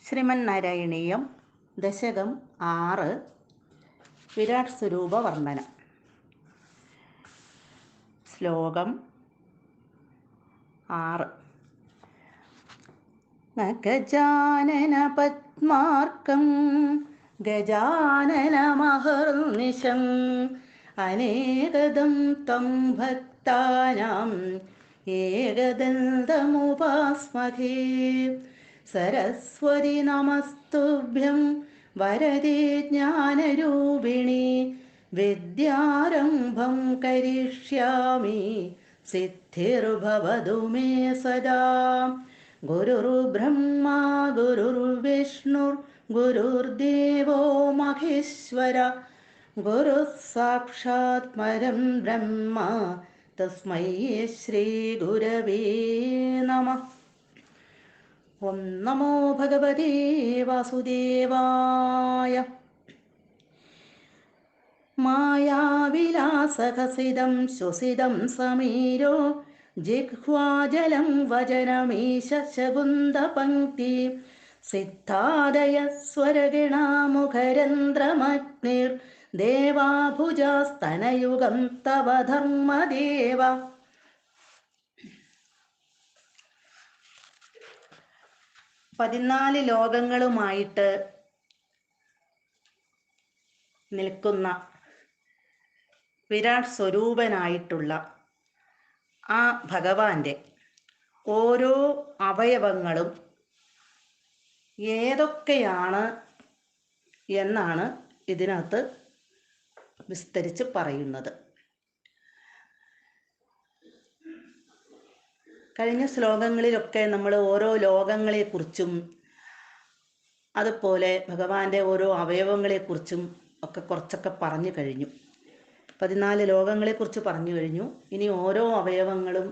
ശ്രീമന്നാരായണീയം ദശകം 6 വിരാട് സ്വരൂപ വർണ്ണന. ശ്ലോകം 6. ഗജാനന പദ്മാർക്കം ഗജാനനമഹർനിശം അനേകദം തം ഭക്താനാം ഏകദന്തമുപാസ്മഹേ. സരസ്വതി നമസ്തുഭ്യം വരദേ ജ്ഞാനരൂപിണി വിദ്യാരംഭം കരിഷ്യാമി സിദ്ധിർഭവതു മേ സദാ. ഗുരുർബ്രഹ്മാ ഗുരുർവിഷ്ണുർ ഗുരുർദേവോ മഹേശ്വര ഗുരുഃ സാക്ഷാത് പരം ബ്രഹ്മ തസ്മൈ ശ്രീ ഗുരവേ നമഃ. ഓം നമോ ഭഗവതേ വാസുദേവായ. മായാവിലാസഹസിതം ശ്വസിതം സമീരോ ജിഹ്വാജലം വചനമീശ ശകുന്തപംക്തി സിദ്ധാദയ സ്വരഗിണാമുഖരന്ധ്രമഗ്നിർ ദേവാഭുജാസ്തനയുഗം തവ ധർമ്മദേവ. പതിനാല് ലോകങ്ങളുമായിട്ട് നിൽക്കുന്ന വിരാട് സ്വരൂപനായിട്ടുള്ള ആ ഭഗവാന്റെ ഓരോ അവയവങ്ങളും ഏതൊക്കെയാണ് എന്നാണ് ഇതിനകത്ത് വിസ്തരിച്ച് പറയുന്നത്. കഴിഞ്ഞ ശ്ലോകങ്ങളിലൊക്കെ നമ്മൾ ഓരോ ലോകങ്ങളെക്കുറിച്ചും അതുപോലെ ഭഗവാന്റെ ഓരോ അവയവങ്ങളെക്കുറിച്ചും ഒക്കെ കുറച്ചൊക്കെ പറഞ്ഞു കഴിഞ്ഞു. 14 ലോകങ്ങളെക്കുറിച്ച് പറഞ്ഞു കഴിഞ്ഞു. ഇനി ഓരോ അവയവങ്ങളും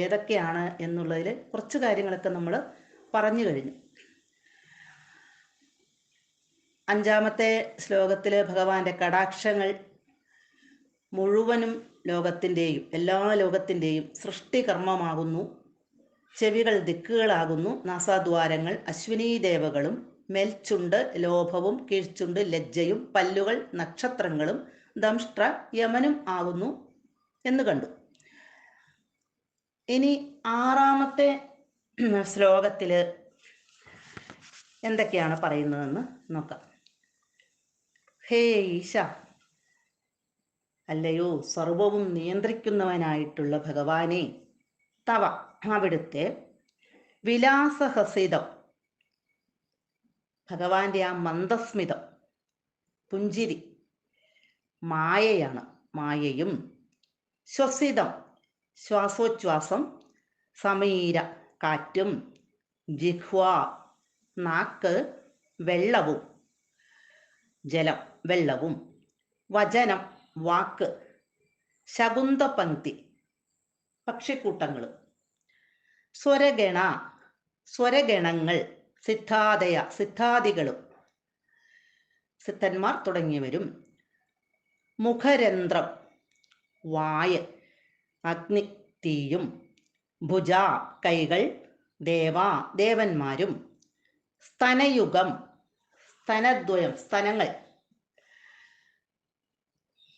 ഏതൊക്കെയാണ് എന്നുള്ളതിൽ കുറച്ച് കാര്യങ്ങളൊക്കെ നമ്മൾ പറഞ്ഞു കഴിഞ്ഞു. 5-ാമത്തെ ശ്ലോകത്തിൽ ഭഗവാന്റെ കടാക്ഷങ്ങൾ മുഴുവനും ലോകത്തിൻ്റെയും എല്ലാ ലോകത്തിൻ്റെയും സൃഷ്ടികർമ്മമാകുന്നു. ചെവികൾ ദിക്കുകളാകുന്നു, നാസാദ്വാരങ്ങൾ അശ്വിനീ ദേവകളും, മേൽച്ചുണ്ട് ലോഭവും കീഴ്ച്ചുണ്ട് ലജ്ജയും, പല്ലുകൾ നക്ഷത്രങ്ങളും, ദംഷ്ട്ര യമനും ആകുന്നു എന്ന് കണ്ടു. ഇനി 6-ാമത്തെ ശ്ലോകത്തിൽ എന്തൊക്കെയാണ് പറയുന്നതെന്ന് നോക്കാം. ഹേ ഈശ, അല്ലയോ സർവവും നിയന്ത്രിക്കുന്നവനായിട്ടുള്ള ഭഗവാനെ, തവ അവിടുത്തെ വിലാസഹസിതം, ഭഗവാന്റെ ആ മന്ദസ്മിതം പുഞ്ചിരി മായയാണ്, മായയും, ശ്വസിതം ശ്വാസോച്ഛ്വാസം, സമീര കാറ്റും, ജിഹ്വ നാക്ക് വെള്ളവും ജലം വെള്ളവും, വചനം വാക്ക്, ശകുന്തപംക്തി പക്ഷിക്കൂട്ടങ്ങളും, സ്വരഗണ സ്വരഗണങ്ങൾ, സിദ്ധാദയ സിദ്ധാദികളും സിദ്ധന്മാർ തുടങ്ങിയവരും, മുഖരന്ധ്രം വായ, അഗ്നി തീയും, ഭുജ കൈകൾ, ദേവാ ദേവന്മാരും, സ്തനയുഗം സ്തനദ്വയം സ്തനങ്ങൾ,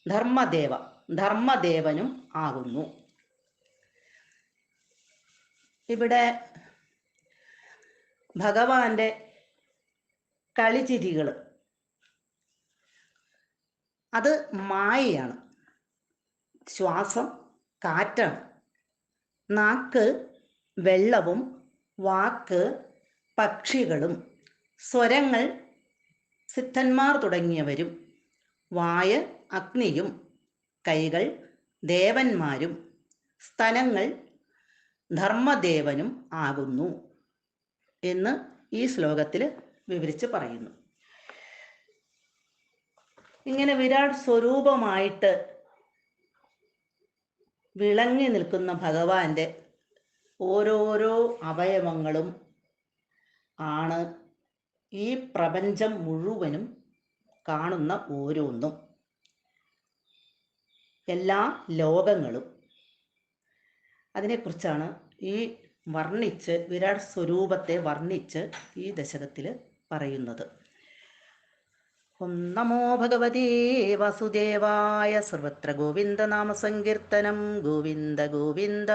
ധർമ്മദേവ ധർമ്മദേവനും ആകുന്നു. ഇവിടെ ഭഗവാന്റെ കളിചിരികൾ അത് മായയാണ്. ശ്വാസം കാറ്റാണ്, നാക്ക് വെള്ളവും, വാക്ക് പക്ഷികളും, സ്വരങ്ങൾ സിദ്ധന്മാർ തുടങ്ങിയവരും, വായ അഗ്നിയും, കൈകൾ ദേവന്മാരും, സ്തനങ്ങൾ ധർമ്മദേവനും ആകുന്നു എന്ന് ഈ ശ്ലോകത്തിൽ വിവരിച്ച് പറയുന്നു. ഇങ്ങനെ വിരാട് സ്വരൂപമായിട്ട് വിളങ്ങി നിൽക്കുന്ന ഭഗവാന്റെ ഓരോരോ അവയവങ്ങളും ആണ് ഈ പ്രപഞ്ചം മുഴുവനും കാണുന്ന ഓരോന്നും, എല്ലാ ലോകങ്ങളും. അതിനെക്കുറിച്ചാണ് ഈ വർണ്ണിച്ച്, വിരാട് സ്വരൂപത്തെ വർണ്ണിച്ച് ഈ ദശകത്തിൽ പറയുന്നത്. ഓം നമോ ഭഗവതേ വാസുദേവായ. സർവത്ര ഗോവിന്ദ നാമ സങ്കീർത്തനം. ഗോവിന്ദ ഗോവിന്ദ.